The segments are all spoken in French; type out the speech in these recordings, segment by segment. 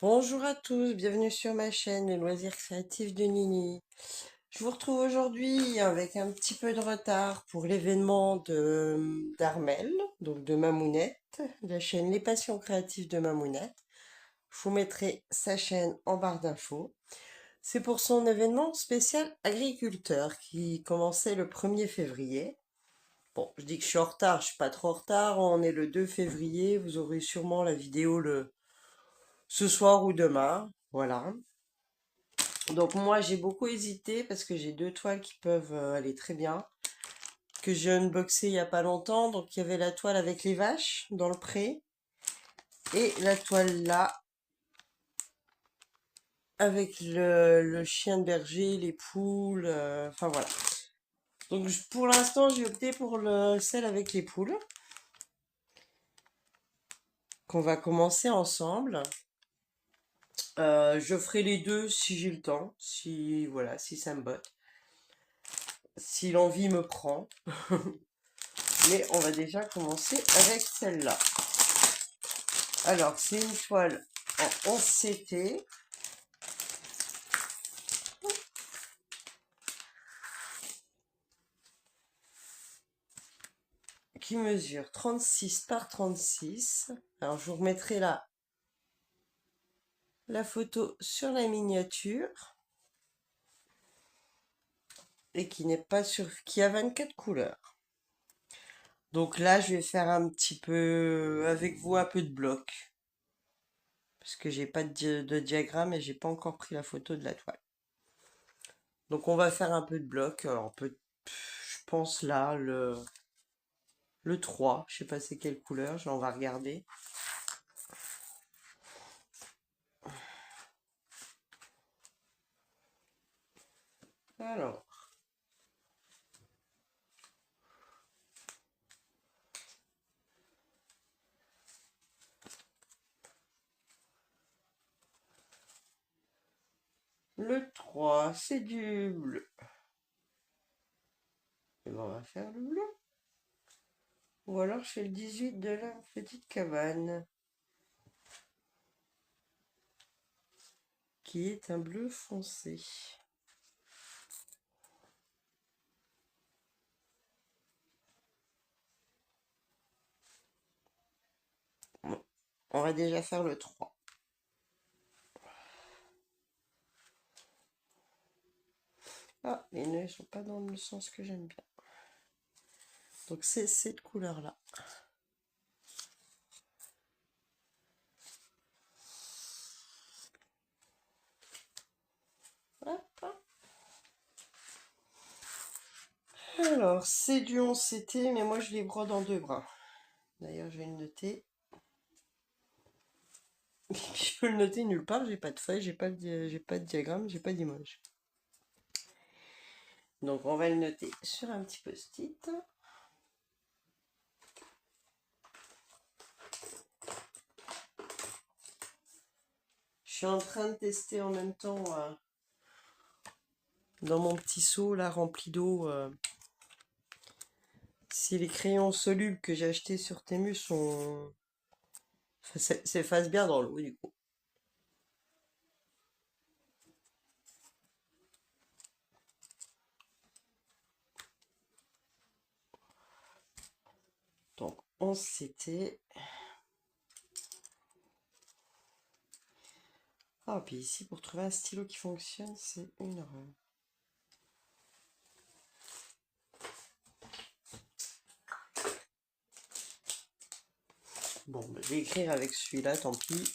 Bonjour à tous, bienvenue sur ma chaîne Les Loisirs Créatifs de Nini. Je vous retrouve aujourd'hui avec un petit peu de retard pour l'événement d'Armel, donc de Mamounette, de la chaîne Les Passions Créatives de Mamounette. Je vous mettrai sa chaîne en barre d'infos. C'est pour son événement spécial agriculteur qui commençait le 1er février. Bon, je dis que je suis en retard, je suis pas trop en retard, on est le 2 février, vous aurez sûrement la vidéo ce soir ou demain, voilà. Donc moi j'ai beaucoup hésité parce que j'ai deux toiles qui peuvent aller très bien, que j'ai unboxé il y a pas longtemps. Donc il y avait la toile avec les vaches dans le pré et la toile là avec le chien de berger, les poules, enfin voilà. Donc pour l'instant j'ai opté pour celle avec les poules qu'on va commencer ensemble. Je ferai les deux si j'ai le temps, si voilà, si ça me botte, si l'envie me prend. Mais on va déjà commencer avec celle-là. Alors, c'est une toile en 11 CT. Qui mesure 36 par 36. Alors, je vous remettrai là la photo sur la miniature. Et qui n'est pas sur... qui a 24 couleurs. Donc là, je vais faire un petit peu avec vous un peu de bloc. Parce que j'ai pas de diagramme et j'ai pas encore pris la photo de la toile. Donc on va faire un peu de bloc. Alors, je pense là, le 3, je sais pas c'est quelle couleur, on va regarder. Alors, le 3, c'est du bleu. Et ben, on va faire le bleu. Ou alors je fais le 18 de la petite cabane, qui est un bleu foncé. Bon, on va déjà faire le 3. Ah, les nœuds ne sont pas dans le sens que j'aime bien. Donc c'est cette couleur-là. Alors, c'est du 11 CT, mais moi je les brode en deux brins. D'ailleurs, je vais le noter. Je peux le noter nulle part, j'ai pas de feuille, j'ai pas de diagramme, j'ai pas d'image. Donc on va le noter sur un petit post-it. Je suis en train de tester en même temps dans mon petit seau là rempli d'eau si les crayons solubles que j'ai achetés sur Temu sont s'effacent bien dans l'eau du coup. Donc 11 CT. Ah, puis ici, pour trouver un stylo qui fonctionne, c'est une horreur. Bon, bah, je vais écrire avec celui-là, tant pis.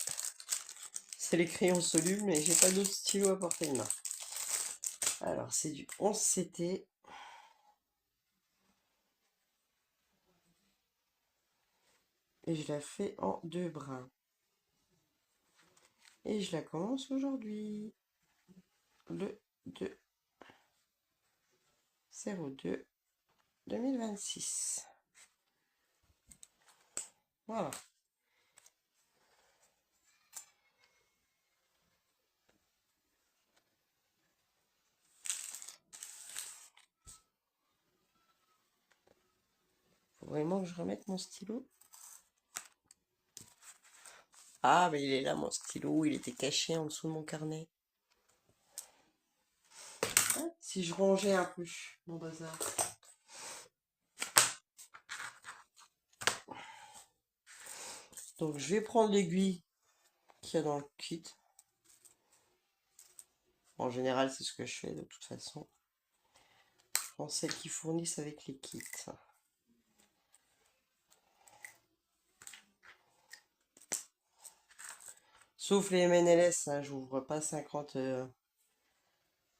C'est les crayons solubles, mais j'ai pas d'autres stylos à portée de main. Alors, c'est du 11 CT. Et je la fais en deux brins. Et je la commence aujourd'hui. Le 2/02/2026. Voilà. Faut vraiment que je remette mon stylo. Ah, mais il est là, mon stylo, il était caché en dessous de mon carnet. Ah, si je rangeais un peu mon bazar. Donc, je vais prendre l'aiguille qu'il y a dans le kit. En général, c'est ce que je fais de toute façon. Je prends celles qui fournissent avec les kits. Sauf les MNLS, hein, j'ouvre pas 50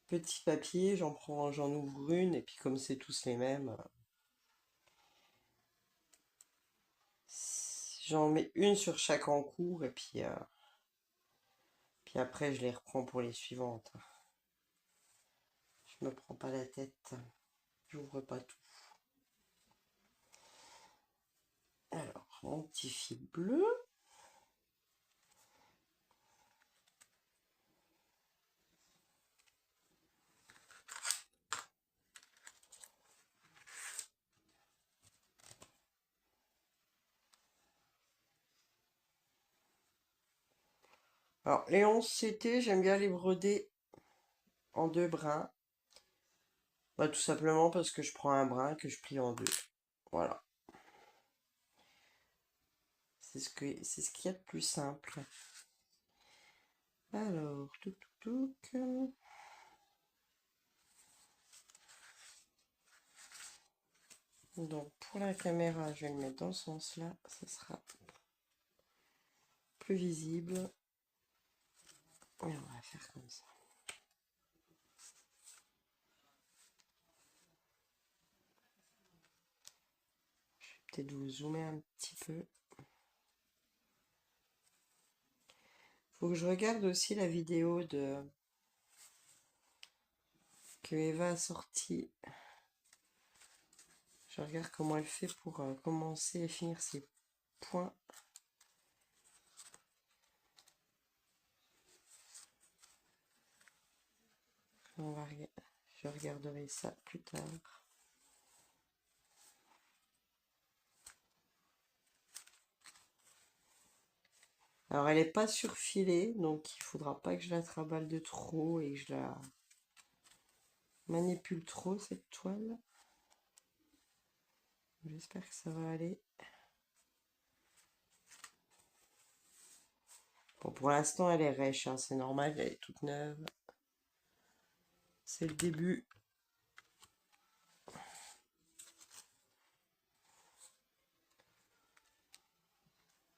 petits papiers, j'en ouvre une, et puis comme c'est tous les mêmes, j'en mets une sur chaque encours, et puis après je les reprends pour les suivantes. Je me prends pas la tête, j'ouvre pas tout. Alors, mon petit fil bleu. Alors, les 11 CT, j'aime bien les broder en deux brins. Bah, tout simplement parce que je prends un brin que je plie en deux. Voilà. C'est ce qu'il y a de plus simple. Alors, touc. Donc, pour la caméra, je vais le mettre dans ce sens-là. Ça sera plus visible. Et on va faire comme ça. Je vais peut-être vous zoomer un petit peu. Faut que je regarde aussi la vidéo que Eva a sortie. Je regarde comment elle fait pour commencer et finir ses points. Je regarderai ça plus tard. Alors elle n'est pas surfilée, donc il faudra pas que je la travaille de trop et que je la manipule trop cette toile. J'espère que ça va aller. Bon, pour l'instant elle est rêche, hein, c'est normal, elle est toute neuve. C'est le début.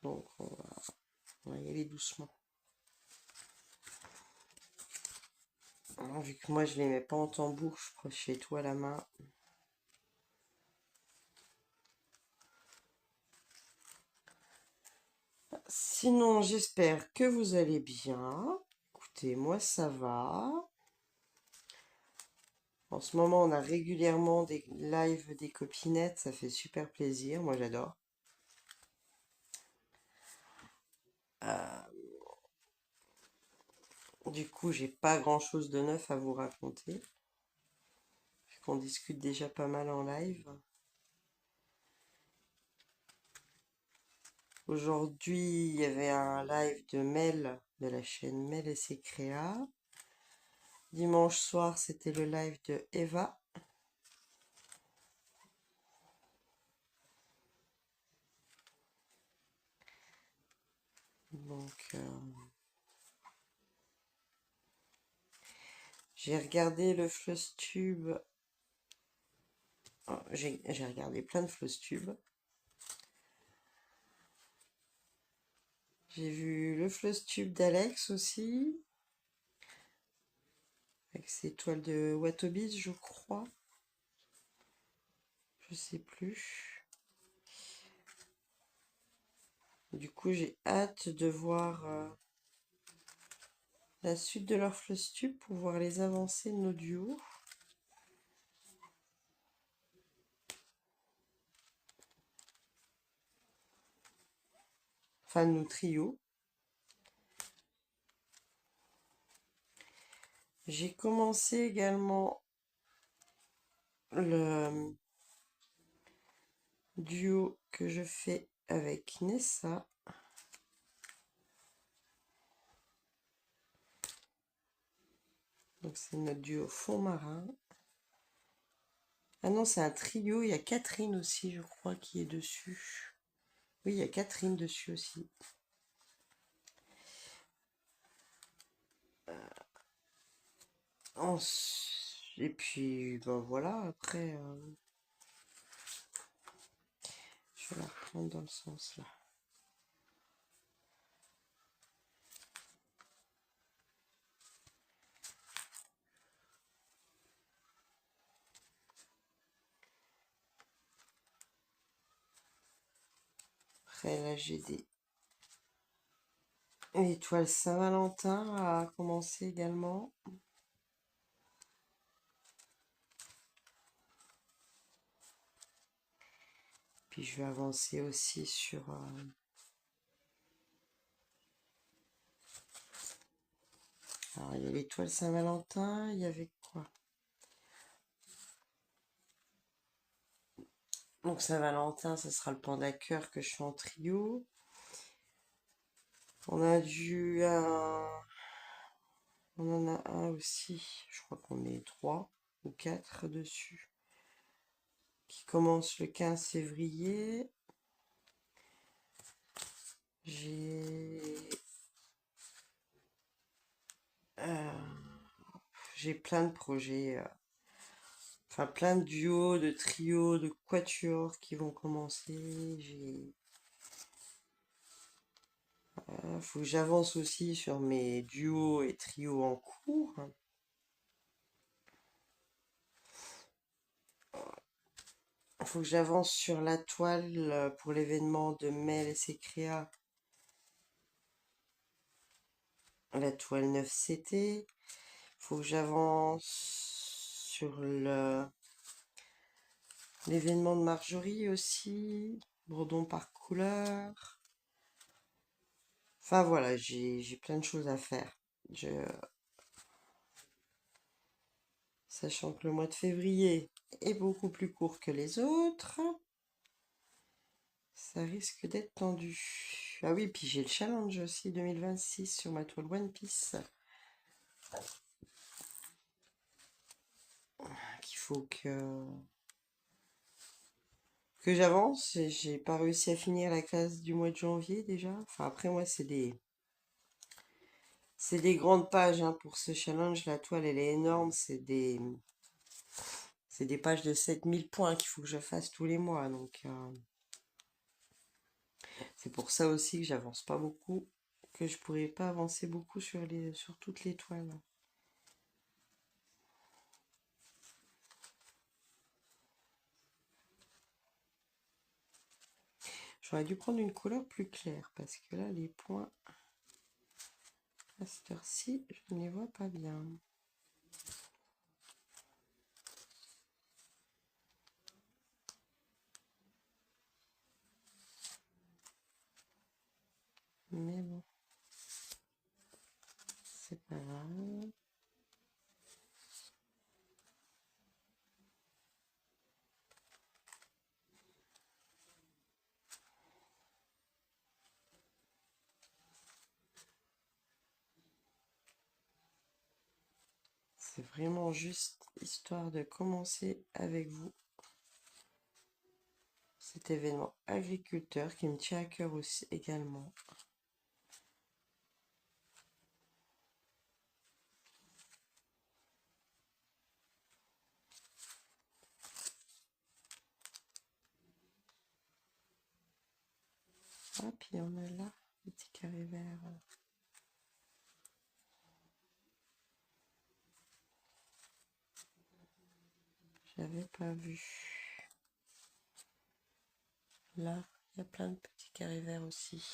Donc on va y aller doucement. Alors, vu que moi je les mets pas en tambour, je crochet tout à la main. Sinon, j'espère que vous allez bien. Écoutez, moi ça va. En ce moment, on a régulièrement des lives des copinettes, ça fait super plaisir, moi j'adore. Du coup, j'ai pas grand-chose de neuf à vous raconter, vu qu'on discute déjà pas mal en live. Aujourd'hui, il y avait un live de Mel, de la chaîne Mel et ses créas. Dimanche soir, c'était le live de Eva. Donc, j'ai regardé le Flosstube. Oh, j'ai regardé plein de Flosstube. J'ai vu le Flosstube d'Alex aussi, avec ses toiles de Watobis, je crois. Je sais plus. Du coup, j'ai hâte de voir la suite de leur Flosstube pour voir les avancées de nos duos. Enfin, nos trios. J'ai commencé également le duo que je fais avec Nessa. Donc c'est notre duo fond marin. Ah non, c'est un trio. Il y a Catherine aussi, je crois, qui est dessus. Oui, il y a Catherine dessus aussi. Et puis, ben voilà, après, je vais la reprendre dans le sens là. Après, là, j'ai des étoiles Saint-Valentin à commencer également. Puis je vais avancer aussi sur... Alors, il y a l'étoile Saint-Valentin, il y avait quoi? Donc Saint-Valentin, ce sera le panda cœur que je fais en trio. On a on en a un aussi, je crois qu'on est 3 ou 4 dessus, qui commence le 15 février. J'ai euh, j'ai plein de projets, enfin plein de duos, de trios, de quatuors qui vont commencer. Faut que j'avance aussi sur mes duos et trios en cours. Faut que j'avance sur la toile pour l'événement de Mel et ses créas, la toile 9CT. Faut que j'avance sur l'événement de Marjorie aussi, Bredon par couleur. Enfin voilà, j'ai plein de choses à faire. Sachant que le mois de février est beaucoup plus court que les autres, ça risque d'être tendu. Ah oui, puis j'ai le challenge aussi 2026 sur ma toile One Piece. Qu'il faut que j'avance. J'ai pas réussi à finir la classe du mois de janvier déjà. Enfin après moi c'est des grandes pages hein, pour ce challenge. La toile elle est énorme. C'est des pages de 7000 points qu'il faut que je fasse tous les mois. Donc c'est pour ça aussi que j'avance pas beaucoup, que je pourrais pas avancer beaucoup sur toutes les toiles. J'aurais dû prendre une couleur plus claire parce que là les points à cette heure-ci je ne les vois pas bien. Mais bon, c'est pas grave. C'est vraiment juste histoire de commencer avec vous cet événement agriculteur qui me tient à cœur aussi également. Ah, puis on a là, le petit carré vert. J'avais pas vu. Là, il y a plein de petits carrés verts aussi.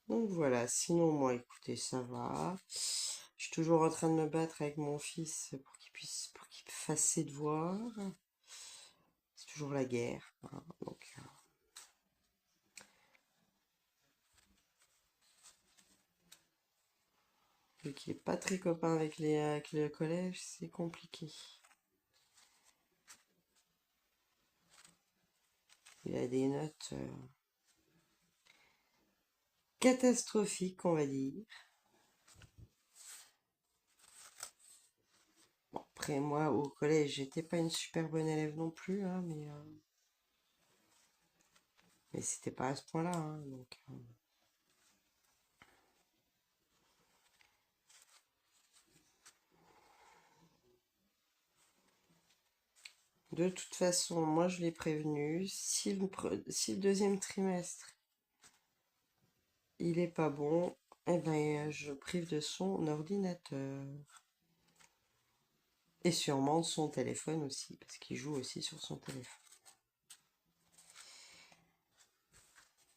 Donc voilà, sinon moi écoutez, ça va. Je suis toujours en train de me battre avec mon fils pour qu'il fasse ses devoirs. C'est toujours la guerre, hein, donc vu qu'il est pas très copain avec le collège, c'est compliqué. Il a des notes catastrophiques, on va dire. Bon, après, moi, au collège, j'étais pas une super bonne élève non plus, hein, mais c'était pas à ce point-là, hein, donc... De toute façon, moi je l'ai prévenu, si le deuxième trimestre il est pas bon, eh ben je prive de son ordinateur. Et sûrement de son téléphone aussi, parce qu'il joue aussi sur son téléphone.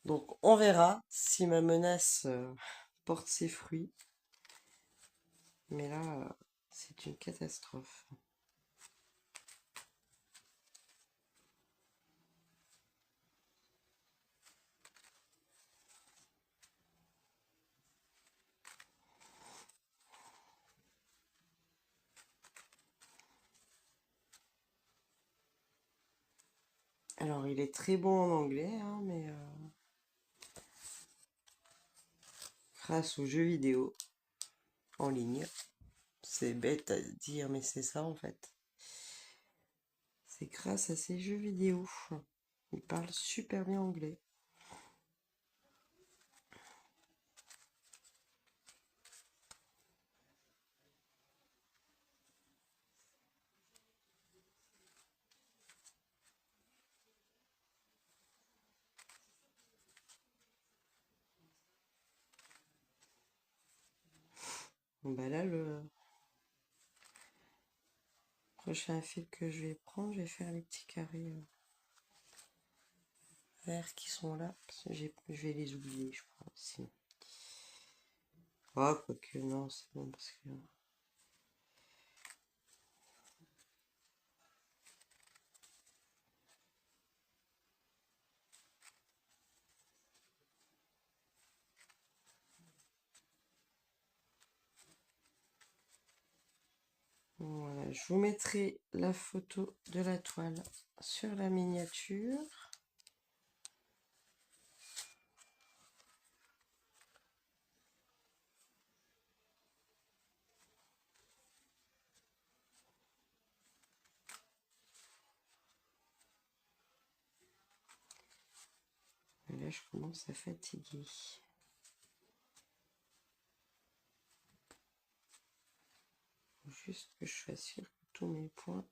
Donc on verra si ma menace porte ses fruits. Mais là, c'est une catastrophe. Alors il est très bon en anglais, hein, mais grâce aux jeux vidéo en ligne, c'est bête à dire, mais c'est ça en fait. C'est grâce à ces jeux vidéo. Il parle super bien anglais. Bon, bah là, le prochain fil que je vais prendre, je vais faire les petits carrés verts qui sont là. Parce que je vais les oublier, je crois aussi. Oh, quoique non, c'est bon parce que... Voilà, je vous mettrai la photo de la toile sur la miniature. Et là, je commence à fatiguer. Faut juste que je sois sûre que tous mes points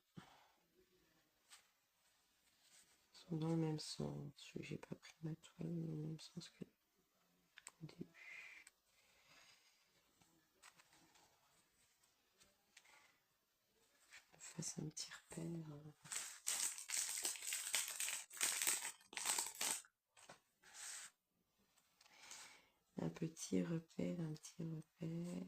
sont dans le même sens. J'ai pas pris ma toile dans le même sens que au début. Je me fasse un petit repère. Un petit repère, un petit repère.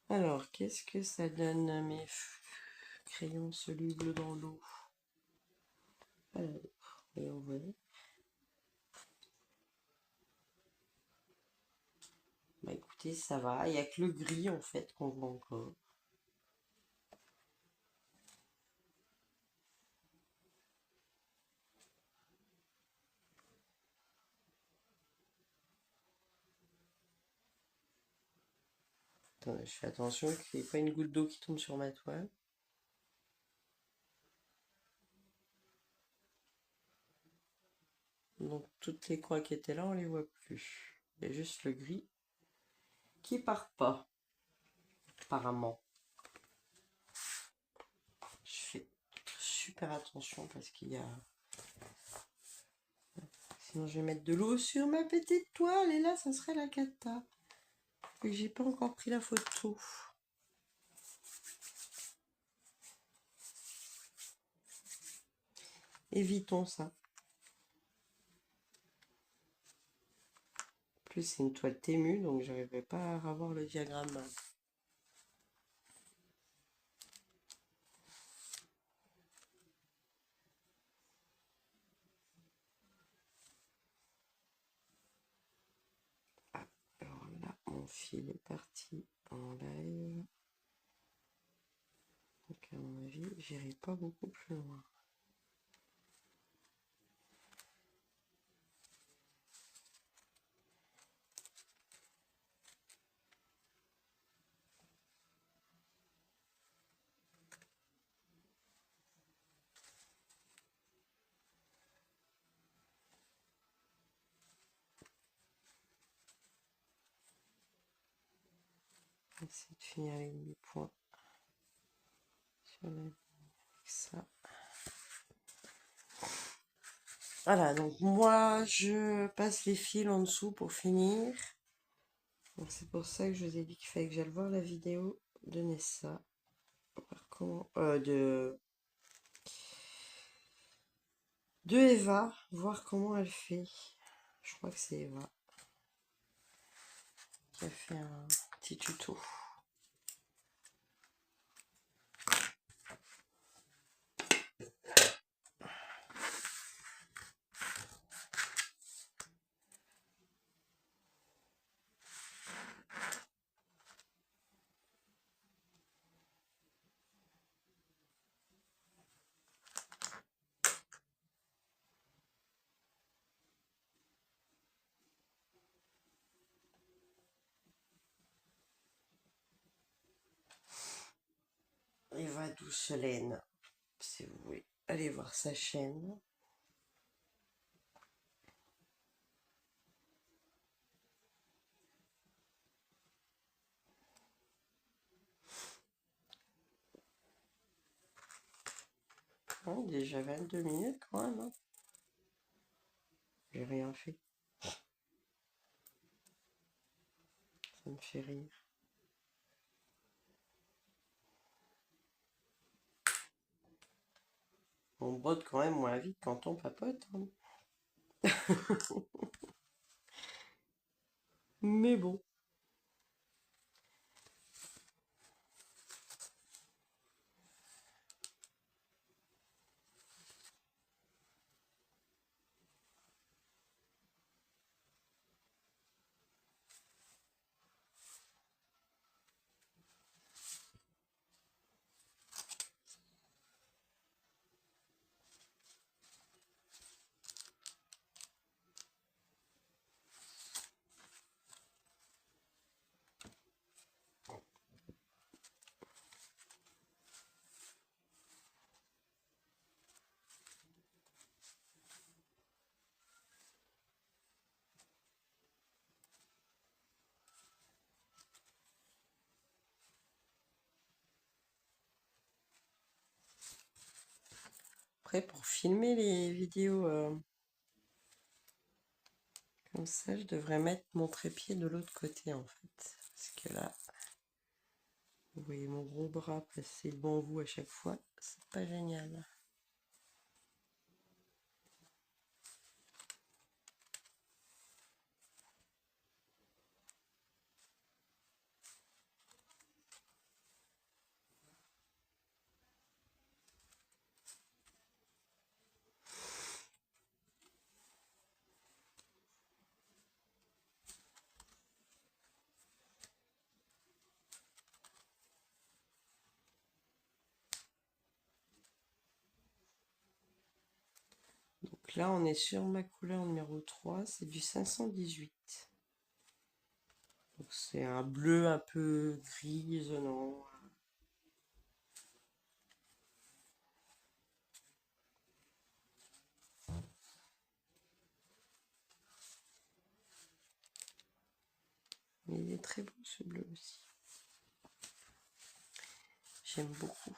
Alors, qu'est-ce que ça donne mes crayons solubles dans l'eau? Alors, voyons voir. Bah écoutez, ça va. Il n'y a que le gris en fait qu'on voit encore. Attendez, je fais attention qu'il n'y ait pas une goutte d'eau qui tombe sur ma toile. Donc toutes les croix qui étaient là, on les voit plus. Il y a juste le gris qui part pas, apparemment. Je fais super attention parce qu'il y a... Sinon je vais mettre de l'eau sur ma petite toile et là ça serait la cata. Et j'ai pas encore pris la photo. Évitons ça. En plus c'est une toile témue donc j'arriverai pas à avoir le diagramme. fil est parti en live. Donc à mon avis, j'irai pas beaucoup plus loin. Essayer de finir avec mes points sur la ligne avec ça. Voilà, donc moi je passe les fils en dessous pour finir. Donc c'est pour ça que je vous ai dit qu'il fallait que j'aille voir la vidéo de Nessa. Voir comment, de Eva, voir comment elle fait. Je crois que c'est Eva qui a fait un petit tuto. Eva Douce-Laine, si vous voulez aller voir sa chaîne. Hein, déjà 22 minutes quand même. Hein. J'ai rien fait. Ça me fait rire. On brode quand même moins vite quand on papote. Hein. Mais bon. Après, pour filmer les vidéos comme ça, je devrais mettre mon trépied de l'autre côté en fait. Parce que là, vous voyez mon gros bras passer devant vous à chaque fois, c'est pas génial. Donc là, on est sur ma couleur numéro 3, c'est du 518. Donc c'est un bleu un peu grisonnant. Mais il est très beau ce bleu aussi. J'aime beaucoup.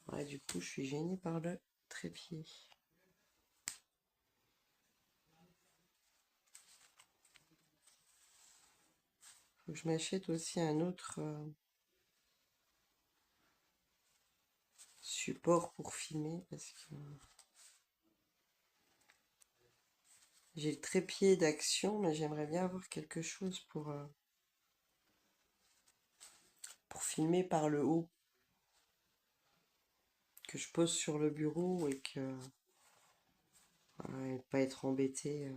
Ouais, du coup, je suis gênée par le trépied. Faut que je m'achète aussi un autre support pour filmer parce que j'ai le trépied d'action, mais j'aimerais bien avoir quelque chose pour filmer par le haut. que je pose sur le bureau et que voilà, et pas être embêtée.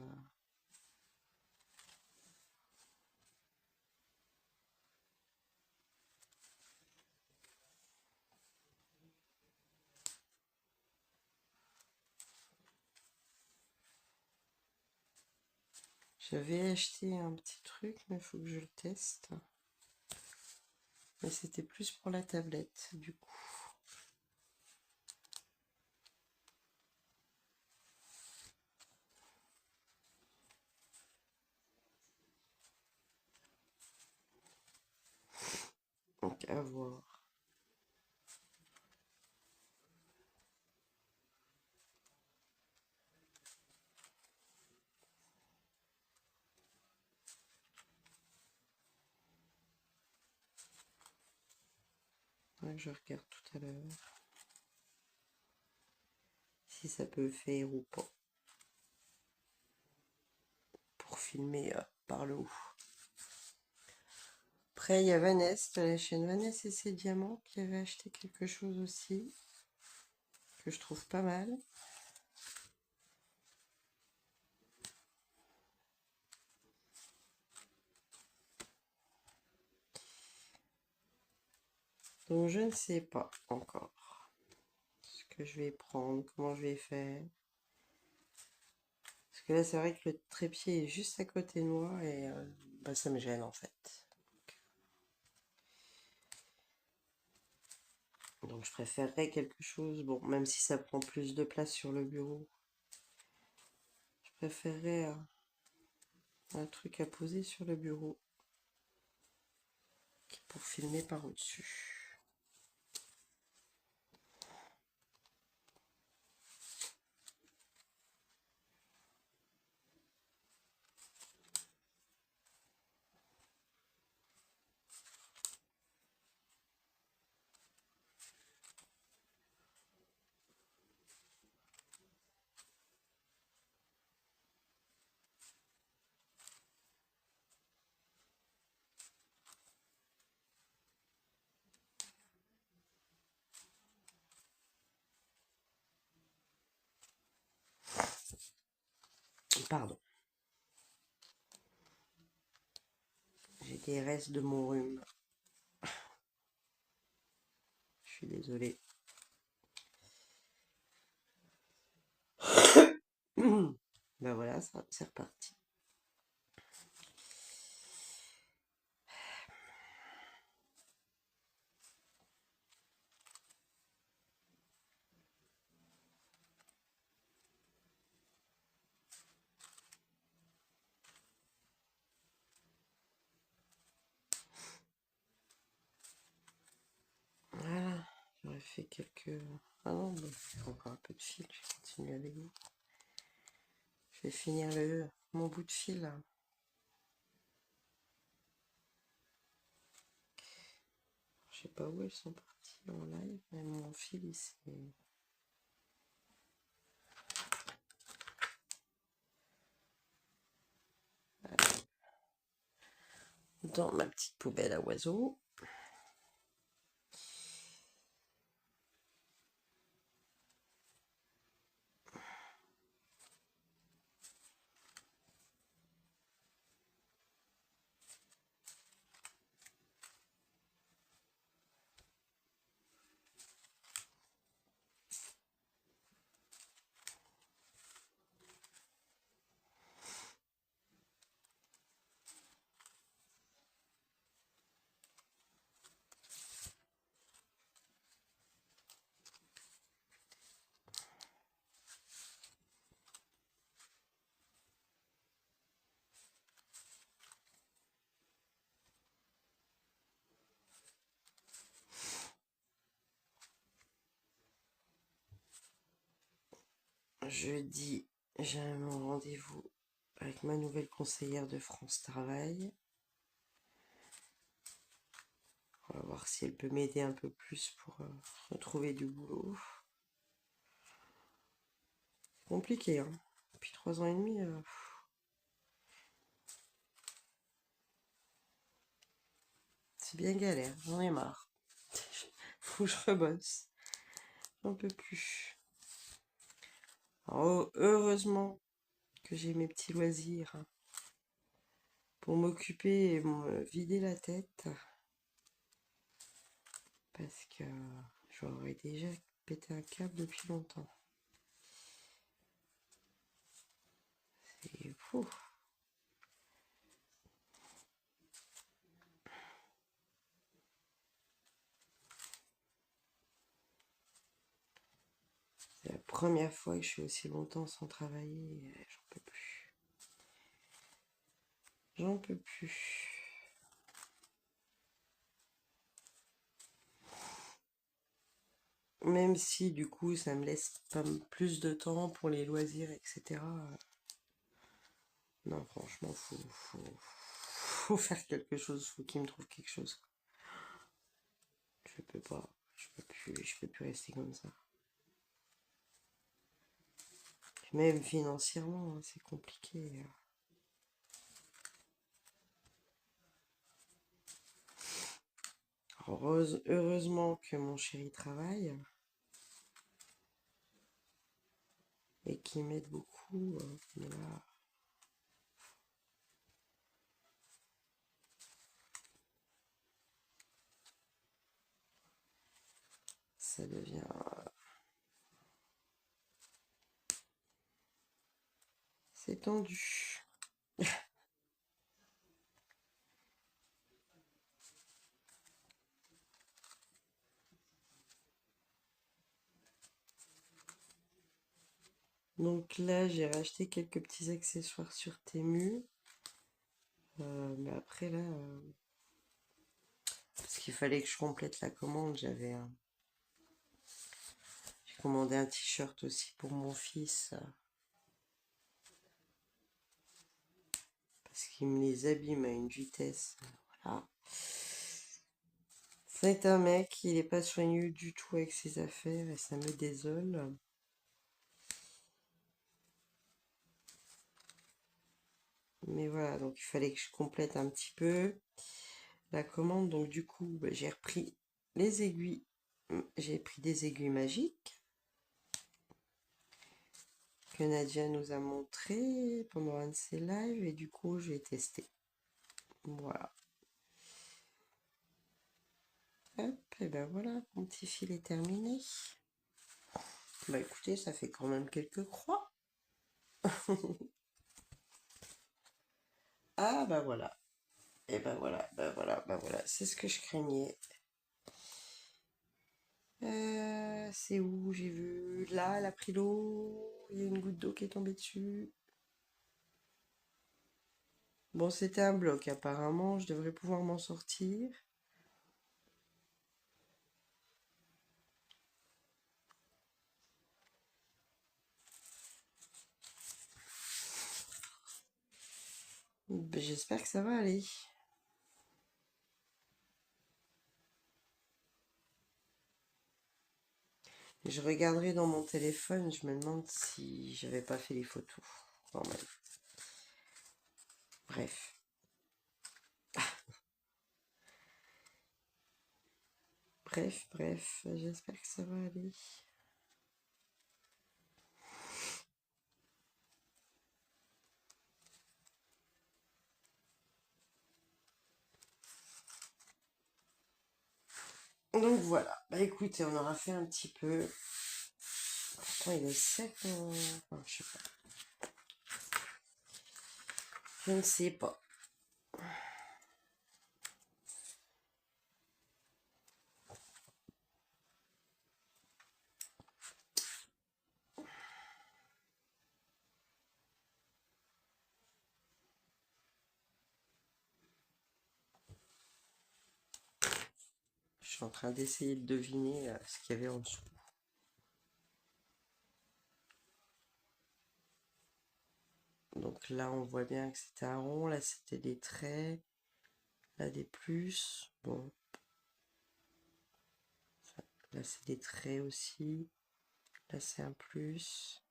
J'avais acheté un petit truc, mais il faut que je le teste. Mais c'était plus pour la tablette, du coup. Donc à voir. Ouais, je regarde tout à l'heure si ça peut faire ou pas pour filmer par le haut. Après, il y a Vanessa, de la chaîne Vanessa et ses diamants, qui avait acheté quelque chose aussi, que je trouve pas mal. Donc je ne sais pas encore ce que je vais prendre, comment je vais faire. Parce que là, c'est vrai que le trépied est juste à côté de moi et bah, ça me gêne en fait. Donc je préférerais quelque chose, bon, même si ça prend plus de place sur le bureau, je préférerais un truc à poser sur le bureau pour filmer par au-dessus. Pardon, j'ai des restes de mon rhume. Je suis désolée. Ben voilà, ça, c'est reparti. Voilà, j'aurais fait quelques... Ah non, bon, il y a encore un peu de fil, je vais continuer avec vous. Je vais finir mon bout de fil là. Je sais pas où elles sont parties en live, mais mon fil il s'est... Dans ma petite poubelle à oiseaux. Jeudi, j'ai mon rendez-vous avec ma nouvelle conseillère de France Travail. On va voir si elle peut m'aider un peu plus pour retrouver du boulot. C'est compliqué, hein. Depuis 3 ans et demi, c'est bien galère, j'en ai marre. Faut que je rebosse. j'en peux plus. Alors, heureusement que j'ai mes petits loisirs pour m'occuper et me vider la tête. Parce que j'aurais déjà pété un câble depuis longtemps. C'est fou. C'est la première fois que je suis aussi longtemps sans travailler. J'en peux plus. J'en peux plus. Même si du coup ça me laisse pas plus de temps pour les loisirs, etc. Non, franchement, faut faire quelque chose, faut qu'il me trouve quelque chose. Je peux pas, je peux plus rester comme ça. Même financièrement, hein, c'est compliqué. Heureusement que mon chéri travaille et qu'il m'aide beaucoup. Mais là, ça devient... C'est tendu. Donc là, j'ai racheté quelques petits accessoires sur Temu. Mais après, là, parce qu'il fallait que je complète la commande, j'ai commandé un t-shirt aussi pour mon fils. Parce qu'il me les abîme à une vitesse. Voilà. C'est un mec, il est pas soigneux du tout avec ses affaires et ça me désole. Mais voilà, donc il fallait que je complète un petit peu la commande. Donc du coup, j'ai repris les aiguilles. J'ai pris des aiguilles magiques que Nadia nous a montré pendant un de ses lives et du coup, je vais tester. Voilà. Hop, et ben voilà, mon petit fil est terminé. Bah écoutez, ça fait quand même quelques croix. Ah bah voilà. Et ben voilà, ben voilà, c'est ce que je craignais. C'est où j'ai vu? Là, elle a pris l'eau. Il y a une goutte d'eau qui est tombée dessus. Bon, c'était un bloc apparemment. Je devrais pouvoir m'en sortir. Ben, j'espère que ça va aller. Je regarderai dans mon téléphone. Je me demande si j'avais pas fait les photos. Quand même. Bref. Bref. J'espère que ça va aller. Donc voilà. Bah écoutez, on aura fait un petit peu. Pourtant, il est sec. Enfin, je sais pas. Je ne sais pas. Je suis en train d'essayer de deviner ce qu'il y avait en dessous. Donc là, on voit bien que c'était un rond. Là, c'était des traits. Là, des plus. Bon. Là, c'est des traits aussi. Là, c'est un plus.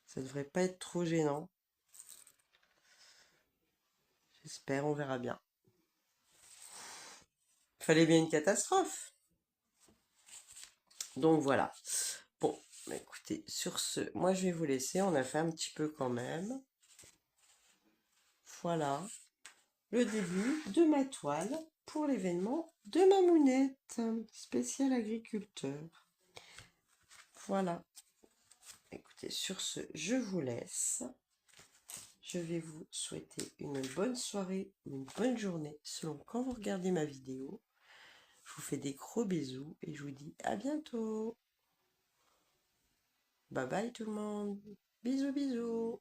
Ça devrait pas être trop gênant. J'espère, on verra bien. Fallait bien une catastrophe. Donc voilà. Bon, écoutez, sur ce, moi je vais vous laisser. On a fait un petit peu quand même. Voilà le début de ma toile pour l'événement de ma mounette spécial agriculteur. Voilà. Écoutez, sur ce, je vous laisse. Je vais vous souhaiter une bonne soirée ou une bonne journée selon quand vous regardez ma vidéo. Je vous fais des gros bisous et je vous dis à bientôt. Bye bye tout le monde. Bisous bisous.